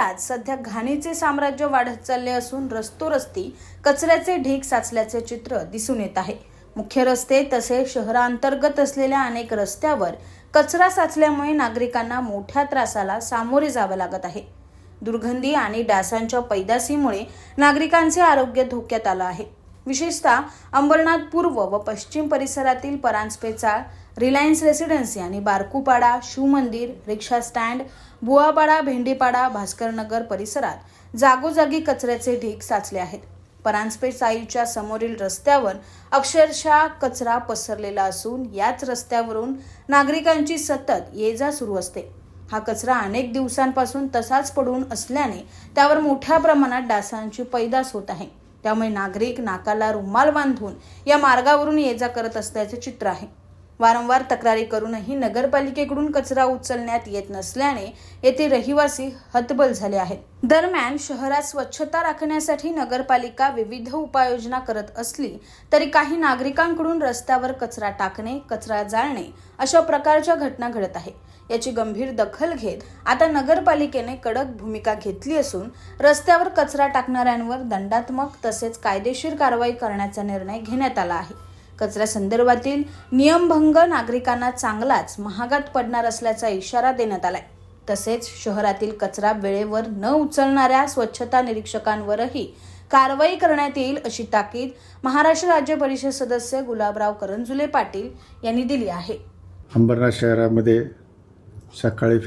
शहरात सध्या घाणीचे साम्राज्य वाढत चालले असून रस्तोरस्ती कचऱ्याचे ढीग साचल्याचे चित्र दिसून येत आहे। मुख्य रस्ते तसेच शहरांतर्गत असलेल्या अनेक रस्त्यावर कचरा साचल्यामुळे नागरिकांना मोठ्या त्रासाला सामोरे जावे लागत आहे। दुर्गंधी आणि डासांच्या पैदासीमुळे नागरिकांचे आरोग्य धोक्यात आले आहे। विशेषतः अंबरनाथ पूर्व व पश्चिम परिसरातील परांजपे चाळ, रिलायन्स रेसिडेन्सी आणि बारकूपाडा, शिवमंदिर, रिक्षा स्टँड, बुवापाडा, भेंडीपाडा, भास्करनगर परिसरात जागोजागी कचऱ्याचे ढीग साचले आहेत। परांजपे चाळीच्या समोरील रस्त्यावर अक्षरशः कचरा पसरलेला असून याच रस्त्यावरून नागरिकांची सतत ये-जा सुरू असते। हा कचरा अनेक दिवसांपासून तसाच पडून असल्याने त्यावर मोठ्या प्रमाणात डासांची पैदास होत आहे। त्यामुळे नागरिक नाकाला रुमाल बांधून या मार्गावरून ये-जा करत असल्याचे चित्र आहे। वारंवार तक्रारी करूनही नगरपालिकेकडून कचरा उचलण्यात येत नसल्याने येथे रहिवासी हतबल झाले आहेत। दरम्यान शहरात स्वच्छता राखण्यासाठी नगरपालिका विविध उपाययोजना करत असली तरी काही नागरिकांकडून रस्त्यावर कचरा टाकणे, कचरा जाळणे अशा प्रकारच्या घटना घडत आहे। याची गंभीर दखल घेत आता नगरपालिकेने कडक भूमिका घेतली असून रस्त्यावर कचरा टाकणाऱ्यांवर दंडात्मक तसेच कायदेशीर कारवाई करण्याचा निर्णय घेण्यात आला आहे। कचरा संदर्भातील नियमभंग नागरिकांना चांगलाच महागात पडणार असल्याचा इशारा देण्यात आलाय। तसेच शहरातील कचरा वेळेवर न उचलणाऱ्या स्वच्छता निरीक्षकांवरही कारवाई करण्यात येईल अशी ताकीद महाराष्ट्र राज्य परिषद सदस्य गुलाबराव करंजुले पाटील यांनी दिली आहे। अंबरनाथ शहरामध्ये सकाळी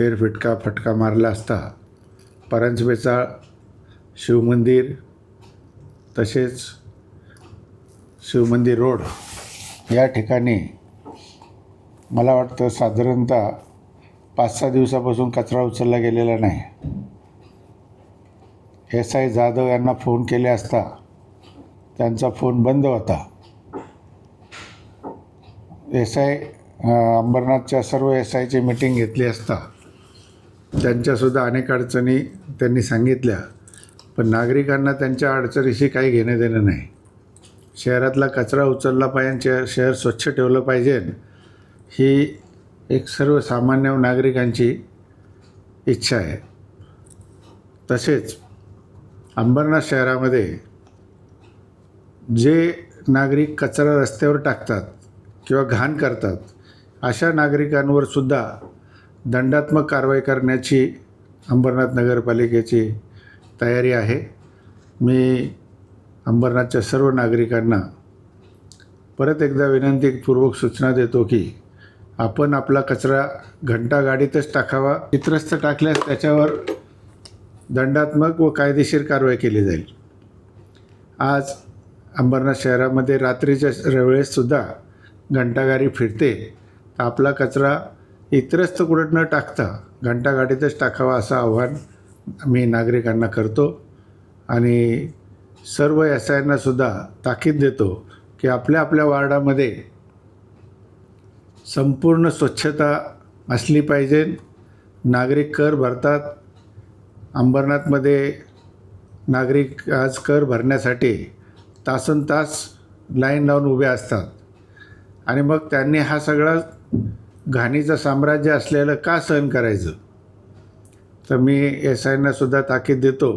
फटका मारला असता परांजपे चाळ, शिवमंदिर तसेच शिवमंदिर रोड या ठिकाणी मला वाटतं साधारणतः 5-6 दिवसापासून कचरा उचलला गेलेला नाही। SI जाधव यांना फोन केले असता त्यांचा फोन बंद होता। अंबरनाथच्या सर्व SIची मीटिंग घेतली असता त्यांच्यासुद्धा अनेक अडचणी त्यांनी सांगितल्या, पण नागरिकांना त्यांच्या अडचणीशी काही घेणं देणं नाही। शहरातला कचरा उचलला पाहिजे, शहर स्वच्छ ठेवलं पाहिजे ही एक सर्वसामान्य नागरिकांची इच्छा आहे। तसेच अंबरनाथ शहरामध्ये जे नागरिक कचरा रस्त्यावर टाकतात किंवा घाण करतात अशा नागरिकांवर सुद्धा दंडात्मक कारवाई करण्याची अंबरनाथ नगरपालिकेची तयारी आहे। मी अंबरनाथच्या सर्व नागरिकांना परत एकदा विनंतीपूर्वक सूचना देतो की आपण आपला कचरा घंटागाडीतच टाकावा। इतरत्र टाकल्यास त्याच्यावर दंडात्मक व कायदेशीर कारवाई केली जाईल। आज अंबरनाथ शहरामध्ये रात्रीच्या वेळेससुद्धा घंटागाडी फिरते, आपला कचरा इतरत्र कुठं न टाकता घंटागाडीतच टाकावा असं आव्हान मी नागरिकांना करतो आणि सर्व SIंना सुद्धा ताकीद देतो की आपल्या आपल्या वार्डामध्ये संपूर्ण स्वच्छता असली पाहिजे। नागरिक कर भरतात। अंबरनाथमध्ये नागरिक आज कर भरण्यासाठी तासनतास लाईन लावून उभे असतात आणि मग त्यांनी हा सगळा घाणीचं साम्राज्य असलेलं का सहन करायचं। तर मी SIंना सुद्धा ताकीद देतो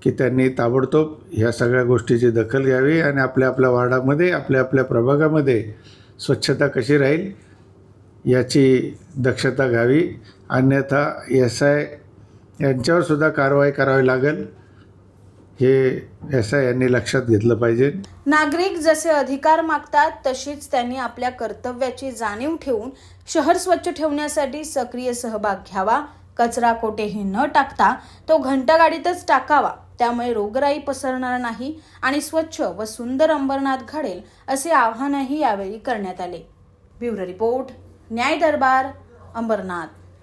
की त्यांनी ताबडतोब ह्या सगळ्या गोष्टीची दखल घ्यावी आणि आपल्या आपल्या वार्डामध्ये आपल्या आपल्या प्रभागामध्ये स्वच्छता कशी राहील याची दक्षता घ्यावी, अन्यथा SI यांच्यावर सुद्धा कारवाई करावी लागेल हे SI यांनी लक्षात घेतलं पाहिजे। नागरिक जसे अधिकार मागतात तशीच त्यांनी आपल्या कर्तव्याची जाणीव ठेवून शहर स्वच्छ ठेवण्यासाठी सक्रिय सहभाग घ्यावा। कचरा कोठेही न टाकता तो घंटागाडीतच टाकावा, त्यामुळे रोगराई पसरणार नाही आणि स्वच्छ व सुंदर अंबरनाथ घडेल असे आवाहनही यावेळी करण्यात आले। ब्युरो रिपोर्ट, न्याय दरबार, अंबरनाथ।